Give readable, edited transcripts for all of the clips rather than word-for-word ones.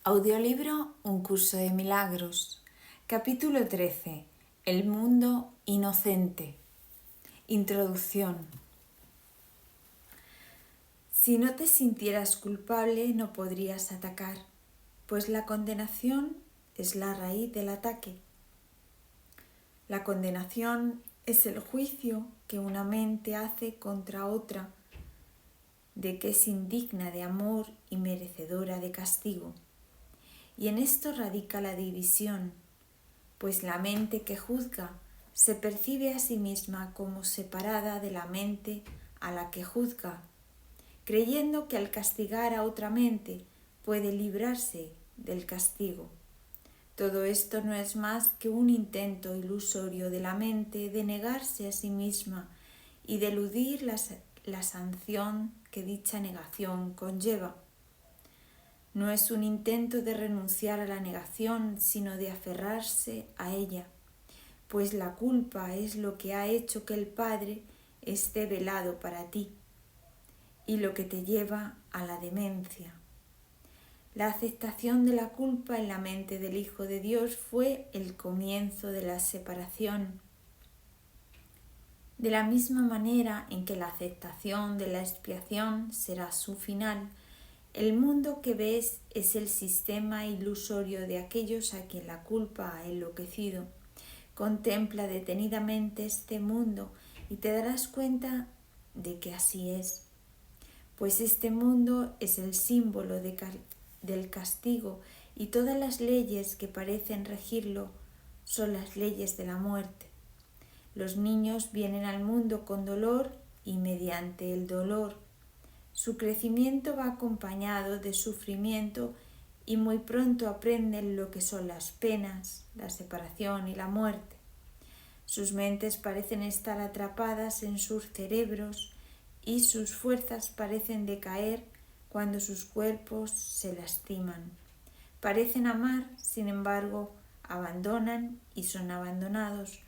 Audiolibro Un curso de milagros. Capítulo 13. El mundo inocente. Introducción. Si no te sintieras culpable, no podrías atacar, pues la condenación es la raíz del ataque. La condenación es el juicio que una mente hace contra otra de que es indigna de amor y merecedora de castigo. Y en esto radica la división, pues la mente que juzga se percibe a sí misma como separada de la mente a la que juzga, creyendo que al castigar a otra mente puede librarse del castigo. Todo esto no es más que un intento ilusorio de la mente de negarse a sí misma y de eludir la sanción que dicha negación conlleva. No es un intento de renunciar a la negación, sino de aferrarse a ella, pues la culpa es lo que ha hecho que el Padre esté velado para ti y lo que te lleva a la demencia. La aceptación de la culpa en la mente del Hijo de Dios fue el comienzo de la separación. De la misma manera en que la aceptación de la expiación será su final, el mundo que ves es el sistema ilusorio de aquellos a quien la culpa ha enloquecido. Contempla detenidamente este mundo y te darás cuenta de que así es, pues este mundo es el símbolo del castigo y todas las leyes que parecen regirlo son las leyes de la muerte. Los niños vienen al mundo con dolor y mediante el dolor su crecimiento va acompañado de sufrimiento y muy pronto aprenden lo que son las penas, la separación y la muerte. Sus mentes parecen estar atrapadas en sus cerebros y sus fuerzas parecen decaer cuando sus cuerpos se lastiman. Parecen amar, sin embargo, abandonan y son abandonados,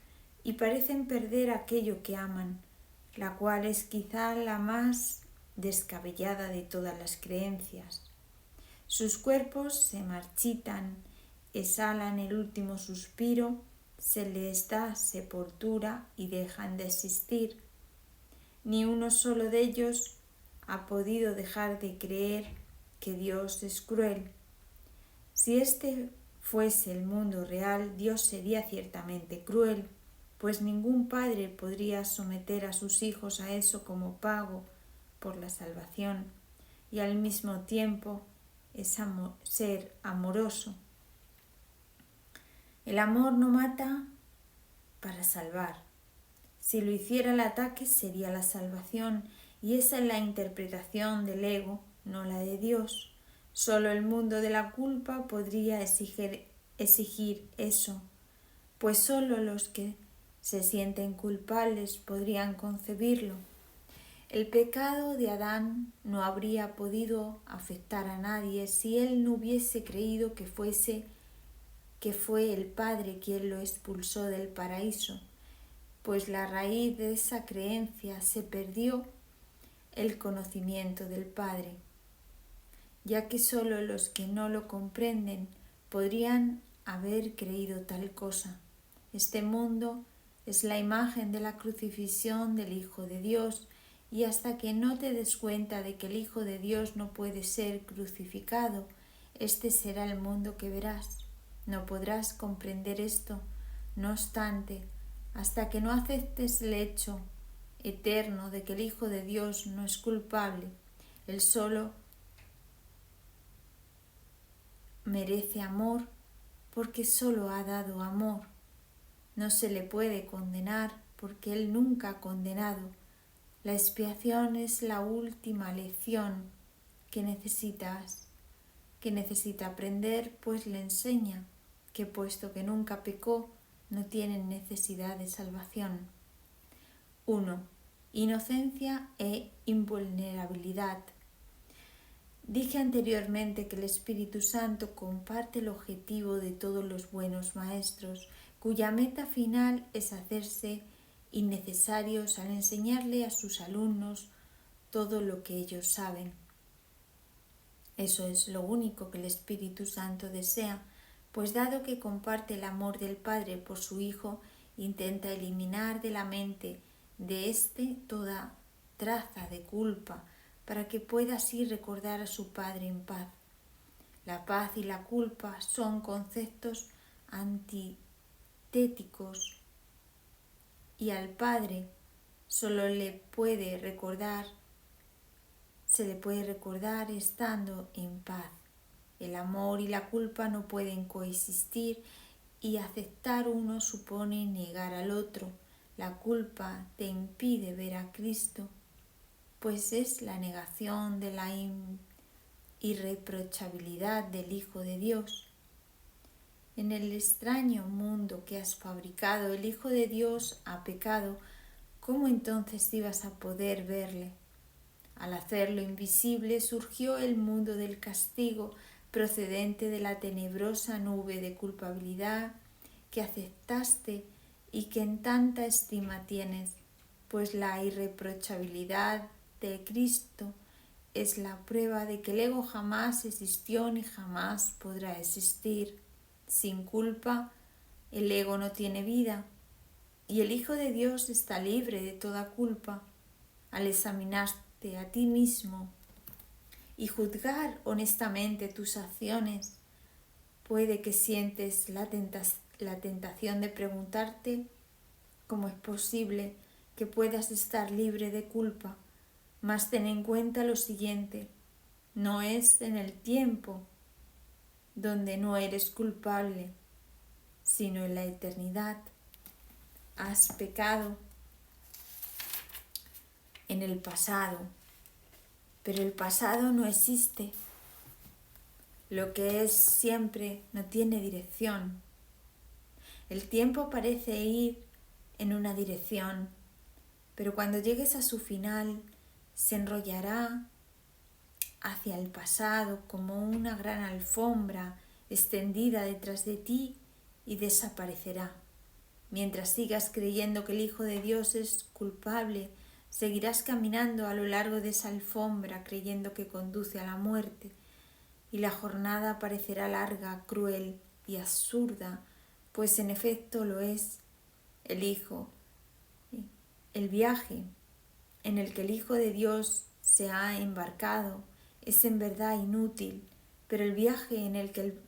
y parecen perder aquello que aman, la cual es quizá la más descabellada de todas las creencias. Sus cuerpos se marchitan, exhalan el último suspiro, se les da sepultura y dejan de existir. Ni uno solo de ellos ha podido dejar de creer que Dios es cruel. Si este fuese el mundo real, Dios sería ciertamente cruel, pues ningún padre podría someter a sus hijos a eso como pago por la salvación, y al mismo tiempo es ser amoroso. El amor no mata para salvar. Si lo hiciera el ataque sería la salvación, y esa es la interpretación del ego, no la de Dios. Solo el mundo de la culpa podría exigir eso, pues solo los que se sienten culpables podrían concebirlo. El pecado de Adán no habría podido afectar a nadie si él no hubiese creído que fue el Padre quien lo expulsó del paraíso, pues la raíz de esa creencia se perdió el conocimiento del Padre, ya que solo los que no lo comprenden podrían haber creído tal cosa. Este mundo es la imagen de la crucifixión del Hijo de Dios, y hasta que no te des cuenta de que el Hijo de Dios no puede ser crucificado, este será el mundo que verás. No podrás comprender esto, no obstante, hasta que no aceptes el hecho eterno de que el Hijo de Dios no es culpable. Él solo merece amor porque solo ha dado amor. No se le puede condenar porque Él nunca ha condenado. La expiación es la última lección que necesita aprender, pues le enseña que puesto que nunca pecó, no tiene necesidad de salvación. 1. Inocencia e invulnerabilidad. Dije anteriormente que el Espíritu Santo comparte el objetivo de todos los buenos maestros, cuya meta final es hacerse innecesarios al enseñarle a sus alumnos todo lo que ellos saben. Eso es lo único que el Espíritu Santo desea, pues dado que comparte el amor del Padre por su Hijo, intenta eliminar de la mente de éste toda traza de culpa, para que pueda así recordar a su Padre en paz. La paz y la culpa son conceptos antitéticos y al Padre solo se le puede recordar estando en paz. El amor y la culpa no pueden coexistir y aceptar uno supone negar al otro. La culpa te impide ver a Cristo, pues es la negación de la irreprochabilidad del Hijo de Dios. En el extraño mundo que has fabricado, el Hijo de Dios ha pecado. ¿Cómo entonces ibas a poder verle? Al hacerlo invisible surgió el mundo del castigo procedente de la tenebrosa nube de culpabilidad que aceptaste y que en tanta estima tienes, pues la irreprochabilidad de Cristo es la prueba de que el ego jamás existió ni jamás podrá existir. Sin culpa, el ego no tiene vida y el Hijo de Dios está libre de toda culpa. Al examinarte a ti mismo y juzgar honestamente tus acciones, puede que sientes la tentación de preguntarte cómo es posible que puedas estar libre de culpa, mas ten en cuenta lo siguiente: no es en el tiempo donde no eres culpable, sino en la eternidad. Has pecado en el pasado, pero el pasado no existe. Lo que es siempre no tiene dirección. El tiempo parece ir en una dirección, pero cuando llegues a su final se enrollará hacia el pasado como una gran alfombra extendida detrás de ti y desaparecerá. Mientras sigas creyendo que el Hijo de Dios es culpable, seguirás caminando a lo largo de esa alfombra creyendo que conduce a la muerte, y la jornada parecerá larga, cruel y absurda, pues en efecto lo es. El viaje en el que el Hijo de Dios se ha embarcado es en verdad inútil, pero el viaje en el que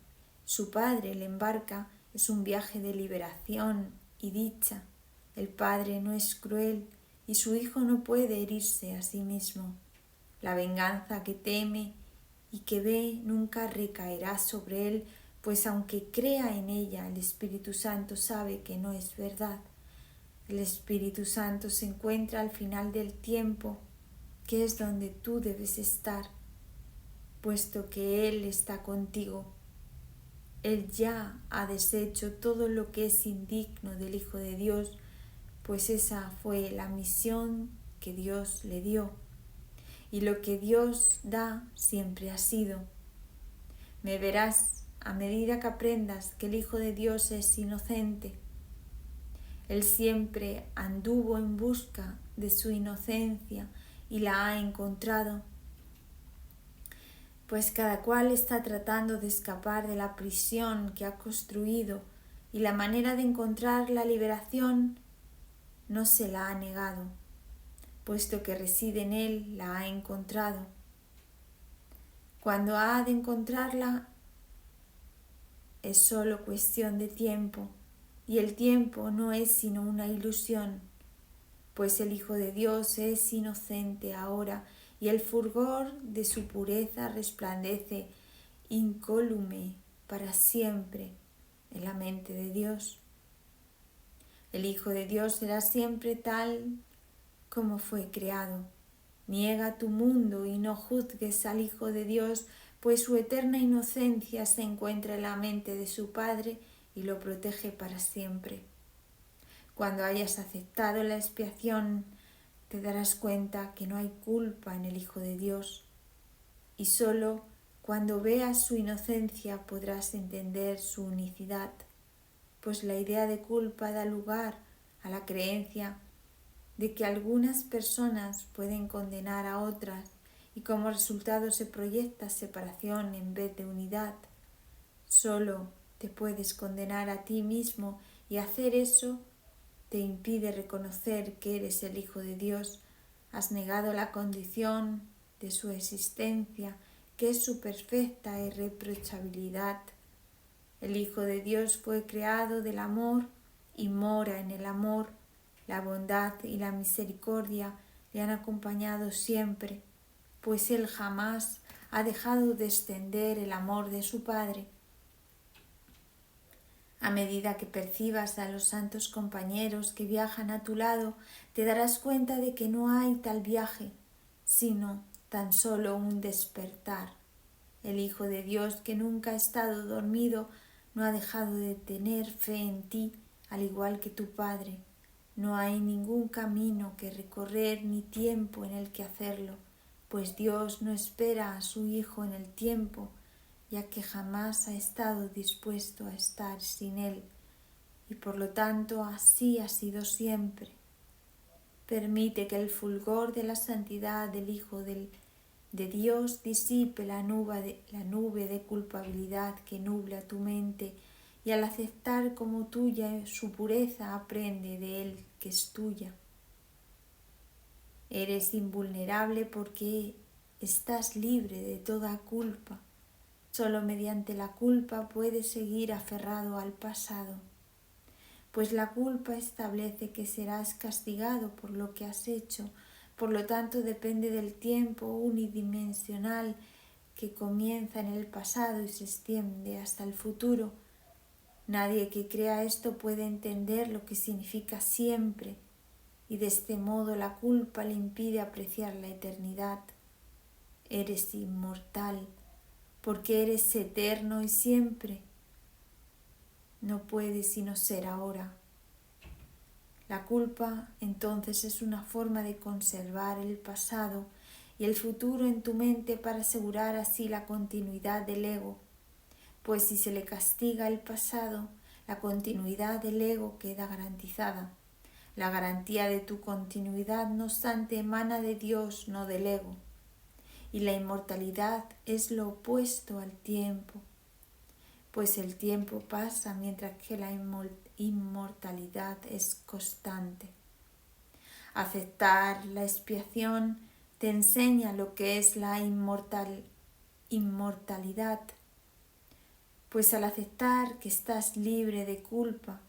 su Padre le embarca es un viaje de liberación y dicha. El Padre no es cruel y su Hijo no puede herirse a sí mismo. La venganza que teme y que ve nunca recaerá sobre él, pues aunque crea en ella, el Espíritu Santo sabe que no es verdad. El Espíritu Santo se encuentra al final del tiempo, que es donde tú debes estar, puesto que Él está contigo. Él ya ha deshecho todo lo que es indigno del Hijo de Dios, pues esa fue la misión que Dios le dio. Y lo que Dios da siempre ha sido. Me verás a medida que aprendas que el Hijo de Dios es inocente. Él siempre anduvo en busca de su inocencia y la ha encontrado, pues cada cual está tratando de escapar de la prisión que ha construido y la manera de encontrar la liberación no se la ha negado, puesto que reside en él, la ha encontrado. Cuando ha de encontrarla es solo cuestión de tiempo, y el tiempo no es sino una ilusión, pues el Hijo de Dios es inocente ahora y el fulgor de su pureza resplandece incólume para siempre en la mente de Dios. El Hijo de Dios será siempre tal como fue creado. Niega tu mundo y no juzgues al Hijo de Dios, pues su eterna inocencia se encuentra en la mente de su Padre y lo protege para siempre. Cuando hayas aceptado la expiación, te darás cuenta que no hay culpa en el Hijo de Dios, y solo cuando veas su inocencia podrás entender su unicidad, pues la idea de culpa da lugar a la creencia de que algunas personas pueden condenar a otras y como resultado se proyecta separación en vez de unidad. Solo te puedes condenar a ti mismo y hacer eso te impide reconocer que eres el Hijo de Dios. Has negado la condición de su existencia, que es su perfecta irreprochabilidad. El Hijo de Dios fue creado del amor y mora en el amor. La bondad y la misericordia le han acompañado siempre, pues Él jamás ha dejado de extender el amor de su Padre. A medida que percibas a los santos compañeros que viajan a tu lado, te darás cuenta de que no hay tal viaje, sino tan solo un despertar. El Hijo de Dios, que nunca ha estado dormido, no ha dejado de tener fe en ti, al igual que tu Padre. No hay ningún camino que recorrer ni tiempo en el que hacerlo, pues Dios no espera a su Hijo en el tiempo, ya que jamás ha estado dispuesto a estar sin Él, y por lo tanto así ha sido siempre. Permite que el fulgor de la santidad del Hijo de Dios disipe la nube de culpabilidad que nubla tu mente, y al aceptar como tuya su pureza aprende de Él que es tuya. Eres invulnerable porque estás libre de toda culpa. Solo mediante la culpa puedes seguir aferrado al pasado, pues la culpa establece que serás castigado por lo que has hecho, por lo tanto depende del tiempo unidimensional que comienza en el pasado y se extiende hasta el futuro. Nadie que crea esto puede entender lo que significa siempre, y de este modo la culpa le impide apreciar la eternidad. Eres inmortal, porque eres eterno y siempre. No puedes sino ser ahora. La culpa entonces es una forma de conservar el pasado y el futuro en tu mente para asegurar así la continuidad del ego, pues si se le castiga el pasado, la continuidad del ego queda garantizada. La garantía de tu continuidad, no obstante, emana de Dios, no del ego. Y la inmortalidad es lo opuesto al tiempo, pues el tiempo pasa mientras que la inmortalidad es constante. Aceptar la expiación te enseña lo que es la inmortalidad, pues al aceptar que estás libre de culpa,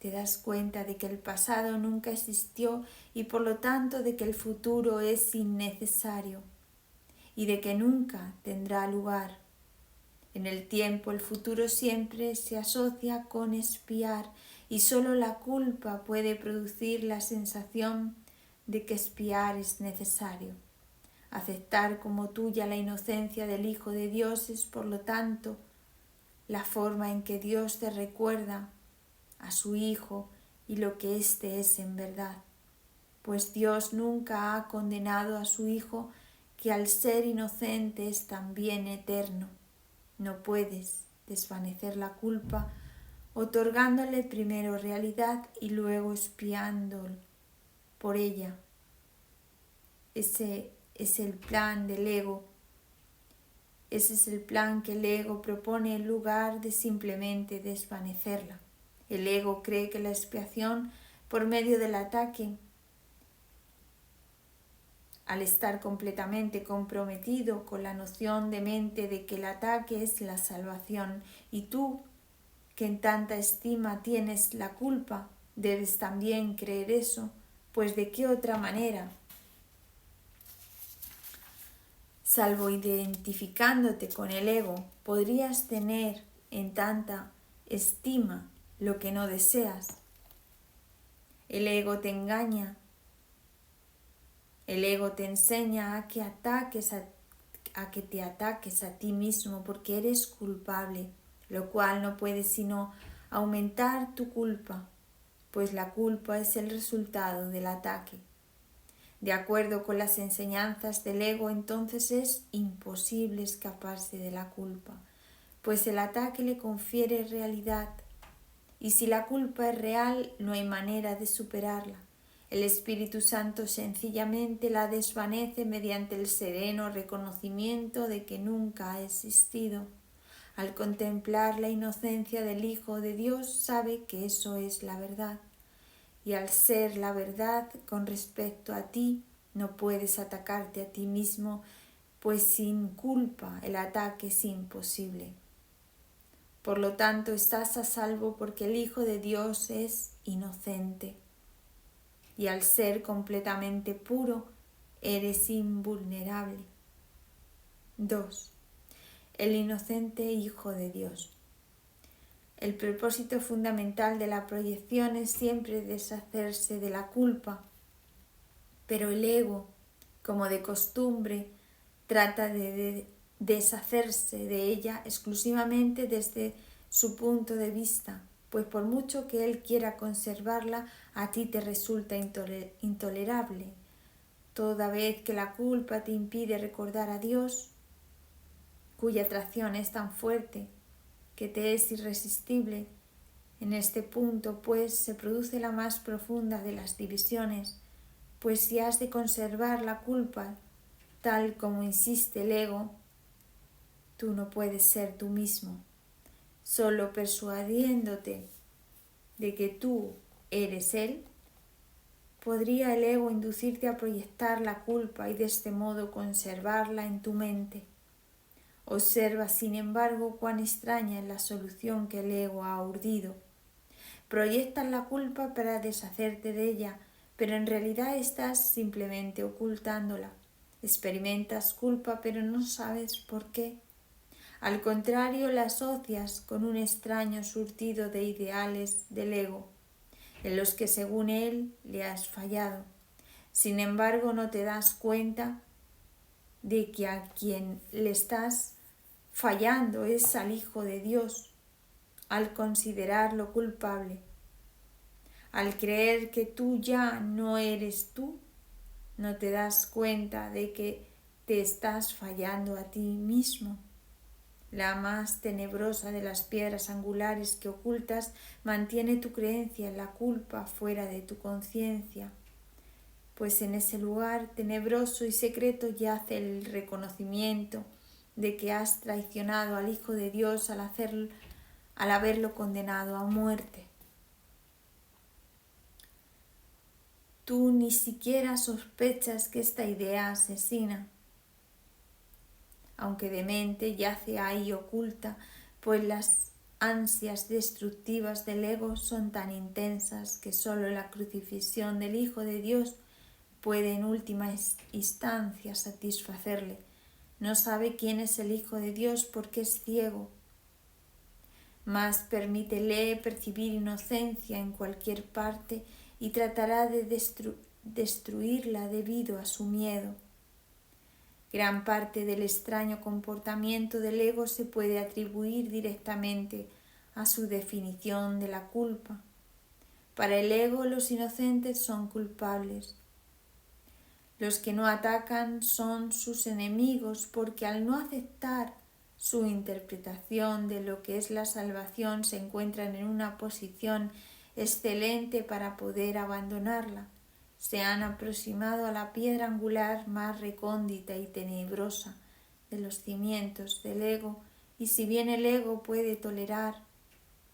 te das cuenta de que el pasado nunca existió y por lo tanto de que el futuro es innecesario y de que nunca tendrá lugar. En el tiempo el futuro siempre se asocia con expiar y solo la culpa puede producir la sensación de que expiar es necesario. Aceptar como tuya la inocencia del Hijo de Dios es, por lo tanto, la forma en que Dios te recuerda a su Hijo y lo que éste es en verdad, pues Dios nunca ha condenado a su Hijo, que al ser inocente es también eterno. No puedes desvanecer la culpa otorgándole primero realidad y luego expiando por ella. Ese es el plan del ego. Ese es el plan que el ego propone en lugar de simplemente desvanecerla. El ego cree que la expiación por medio del ataque, al estar completamente comprometido con la noción de mente de que el ataque es la salvación, y tú, que en tanta estima tienes la culpa, debes también creer eso, pues de qué otra manera, salvo identificándote con el ego, podrías tener en tanta estima lo que no deseas. El ego te engaña. El ego te enseña a que te ataques a ti mismo porque eres culpable, lo cual no puede sino aumentar tu culpa, pues la culpa es el resultado del ataque. De acuerdo con las enseñanzas del ego, entonces es imposible escaparse de la culpa, pues el ataque le confiere realidad, y si la culpa es real, no hay manera de superarla. El Espíritu Santo sencillamente la desvanece mediante el sereno reconocimiento de que nunca ha existido. Al contemplar la inocencia del Hijo de Dios sabe que eso es la verdad. Y al ser la verdad con respecto a ti, no puedes atacarte a ti mismo, pues sin culpa el ataque es imposible. Por lo tanto, estás a salvo porque el Hijo de Dios es inocente. Y al ser completamente puro, eres invulnerable. 2. El inocente Hijo de Dios. El propósito fundamental de la proyección es siempre deshacerse de la culpa, pero el ego, como de costumbre, trata de deshacerse de ella exclusivamente desde su punto de vista, pues por mucho que él quiera conservarla, a ti te resulta intolerable. Toda vez que la culpa te impide recordar a Dios, cuya atracción es tan fuerte que te es irresistible, en este punto, pues, se produce la más profunda de las divisiones, pues si has de conservar la culpa, tal como insiste el ego, tú no puedes ser tú mismo. Solo persuadiéndote de que tú eres él, podría el ego inducirte a proyectar la culpa y de este modo conservarla en tu mente. Observa, sin embargo, cuán extraña es la solución que el ego ha urdido. Proyectas la culpa para deshacerte de ella, pero en realidad estás simplemente ocultándola. Experimentas culpa, pero no sabes por qué. Al contrario, la asocias con un extraño surtido de ideales del ego, en los que según él le has fallado. Sin embargo, no te das cuenta de que a quien le estás fallando es al Hijo de Dios, al considerarlo culpable. Al creer que tú ya no eres tú, no te das cuenta de que te estás fallando a ti mismo. La más tenebrosa de las piedras angulares que ocultas mantiene tu creencia en la culpa fuera de tu conciencia, pues en ese lugar tenebroso y secreto yace el reconocimiento de que has traicionado al Hijo de Dios al haberlo condenado a muerte. Tú ni siquiera sospechas que esta idea asesina, aunque demente, yace ahí oculta, pues las ansias destructivas del ego son tan intensas que sólo la crucifixión del Hijo de Dios puede en última instancia satisfacerle. No sabe quién es el Hijo de Dios porque es ciego, mas permítele percibir inocencia en cualquier parte y tratará de destruirla debido a su miedo. Gran parte del extraño comportamiento del ego se puede atribuir directamente a su definición de la culpa. Para el ego, los inocentes son culpables. Los que no atacan son sus enemigos porque al no aceptar su interpretación de lo que es la salvación se encuentran en una posición excelente para poder abandonarla. Se han aproximado a la piedra angular más recóndita y tenebrosa de los cimientos del ego, y si bien el ego puede tolerar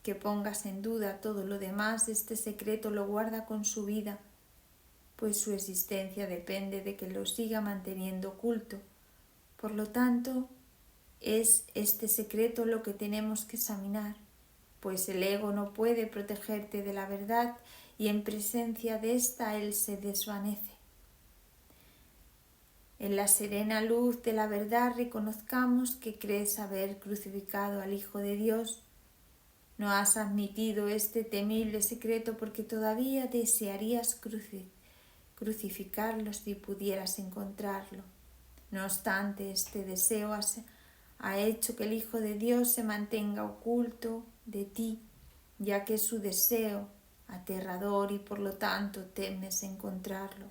que pongas en duda todo lo demás, este secreto lo guarda con su vida, pues su existencia depende de que lo siga manteniendo oculto. Por lo tanto, es este secreto lo que tenemos que examinar, pues el ego no puede protegerte de la verdad y en presencia de esta él se desvanece. En la serena luz de la verdad reconozcamos que crees haber crucificado al Hijo de Dios. No has admitido este temible secreto porque todavía desearías crucificarlo si pudieras encontrarlo. No obstante, este deseo ha hecho que el Hijo de Dios se mantenga oculto de ti, ya que es su deseo aterrador y por lo tanto temes encontrarlo.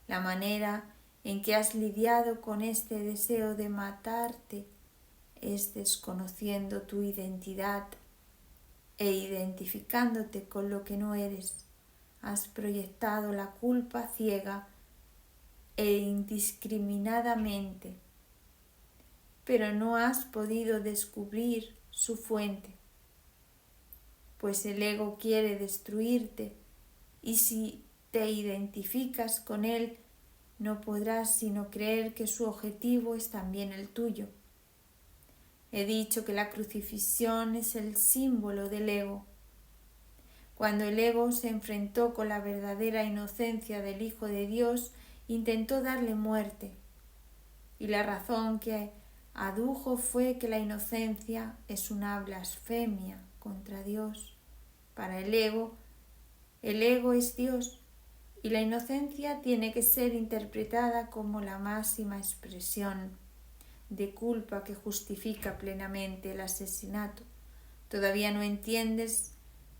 La manera en que has lidiado con este deseo de matarte es desconociendo tu identidad e identificándote con lo que no eres. has proyectado la culpa ciega e indiscriminadamente, pero no has podido descubrir su fuente, pues el ego quiere destruirte y si te identificas con él no podrás sino creer que su objetivo es también el tuyo. He dicho que la crucifixión es el símbolo del ego. Cuando el ego se enfrentó con la verdadera inocencia del Hijo de Dios, intentó darle muerte. Y la razón que adujo fue que la inocencia es una blasfemia contra Dios. Para el ego es Dios, y la inocencia tiene que ser interpretada como la máxima expresión de culpa que justifica plenamente el asesinato. Todavía no entiendes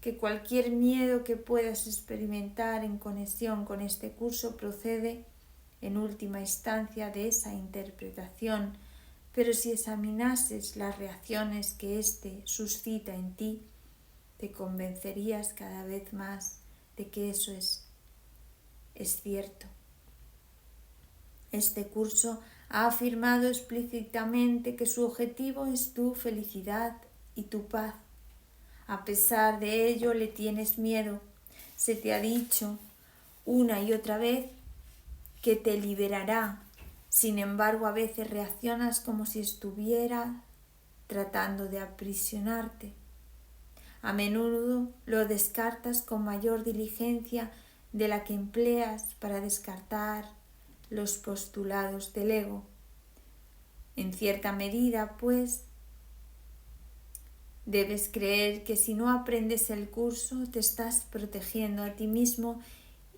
que cualquier miedo que puedas experimentar en conexión con este curso procede en última instancia de esa interpretación, pero si examinases las reacciones que éste suscita en ti, te convencerías cada vez más de que eso es cierto. Este curso ha afirmado explícitamente que su objetivo es tu felicidad y tu paz. A pesar de ello le tienes miedo. Se te ha dicho una y otra vez que te liberará. Sin embargo, a veces reaccionas como si estuviera tratando de aprisionarte. A menudo lo descartas con mayor diligencia de la que empleas para descartar los postulados del ego. En cierta medida, pues, debes creer que si no aprendes el curso te estás protegiendo a ti mismo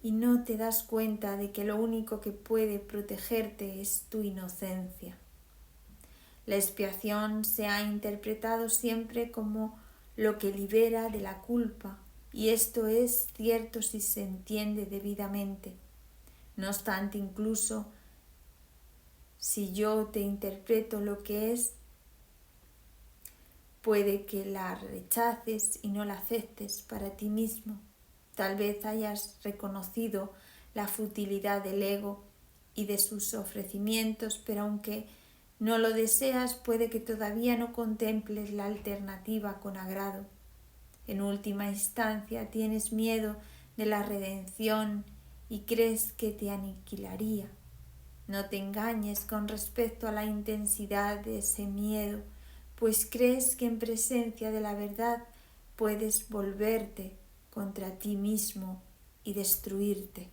y no te das cuenta de que lo único que puede protegerte es tu inocencia. La expiación se ha interpretado siempre como lo que libera de la culpa, y esto es cierto si se entiende debidamente. No obstante, incluso si yo te interpreto lo que es, puede que la rechaces y no la aceptes para ti mismo. Tal vez hayas reconocido la futilidad del ego y de sus ofrecimientos, pero aunque no lo deseas, puede que todavía no contemples la alternativa con agrado. En última instancia, tienes miedo de la redención y crees que te aniquilaría. No te engañes con respecto a la intensidad de ese miedo, pues crees que en presencia de la verdad puedes volverte contra ti mismo y destruirte.